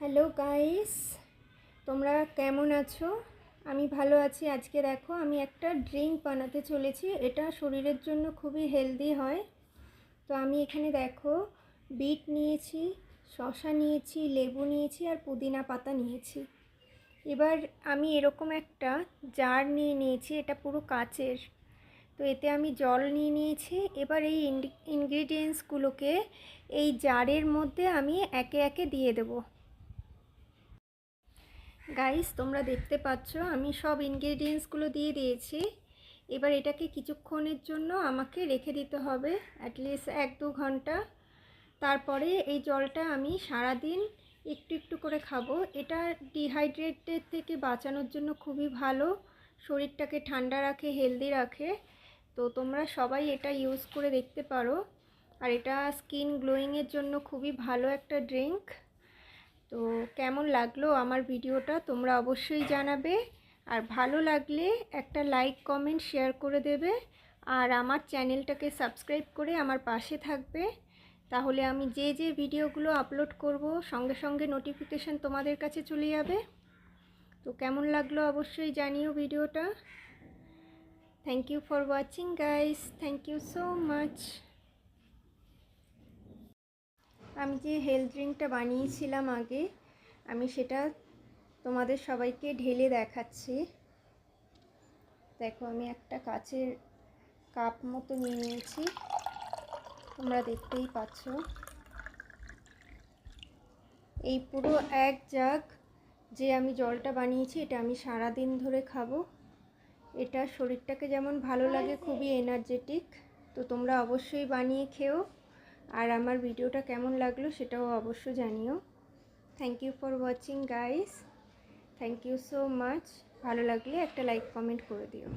Hello guys, তোমরা কেমন আছো? আমি ভালো আছি। আজকে দেখো আমি একটা ড্রিঙ্ক বানাতে চলেছি। এটা শরীরের জন্য খুবই হেলদি হয়। তো আমি এখানে দেখো বিট নিয়েছি, শসা নিয়েছি, লেবু নিয়েছি আর পুদিনা পাতা নিয়েছি। এবার আমি এরকম একটা জার নিয়ে নিয়েছি, এটা পুরো কাচের। তো এতে আমি জল নিয়ে নিয়েছি। এবার এই ইনগ্রিডিয়েন্টসগুলোকে এই জারের মধ্যে আমি একে একে দিয়ে দেবো। গাইস, তোমরা দেখতে পাচ্ছ আমি সব ইনগ্রেডিয়েন্টসগুলো দিয়ে দিয়েছি। এবার এটাকে কিছুক্ষণের জন্য আমাকে রেখে দিতে হবে, অ্যাটলিস্ট 1-2 ঘন্টা। তারপরে এই জলটা আমি সারা দিন একটু একটু করে খাবো। এটা ডিহাইড্রেটের থেকে বাঁচানোর জন্য খুবই ভালো, শরীরটাকে ঠান্ডা রাখে, হেলদি রাখে। তো তোমরা সবাই এটা ইউজ করে দেখতে পারো। আর এটা স্কিন গ্লোয়িংয়ের জন্য খুবই ভালো একটা ড্রিঙ্ক। তো কেমন লাগলো আমার ভিডিওটা তোমরা অবশ্যই জানাবে। আর ভালো লাগলে একটা লাইক, কমেন্ট, শেয়ার করে দেবে। আর আমার চ্যানেলটাকে সাবস্ক্রাইব করে আমার পাশে থাকবে। তাহলে আমি যে যে ভিডিওগুলো আপলোড করব সঙ্গে সঙ্গে নোটিফিকেশান তোমাদের কাছে চলে যাবে। তো কেমন লাগলো অবশ্যই জানিও ভিডিওটা। Thank you for watching guys, thank you so much. আমি যে হেলথ ড্রিঙ্কটা বানিয়েছিলাম আগে, আমি সেটা তোমাদের সবাইকে ঢেলে দেখাচ্ছি। দেখো আমি একটা কাচের কাপ মতো নিয়ে নিয়েছি, তোমরা দেখতেই পাচ্ছ। এই পুরো 1 জাগ যে আমি জলটা বানিয়েছি, এটা আমি সারা দিন ধরে খাবো। এটা শরীরটাকে যেমন ভালো লাগে, খুবই এনার্জেটিক। তো তোমরা অবশ্যই বানিয়ে খেও। আর আমার ভিডিওটা কেমন লাগলো সেটাও অবশ্যই জানিও। Thank you for watching guys, thank you so much. ভালো লাগলে একটা লাইক, কমেন্ট করে দিও।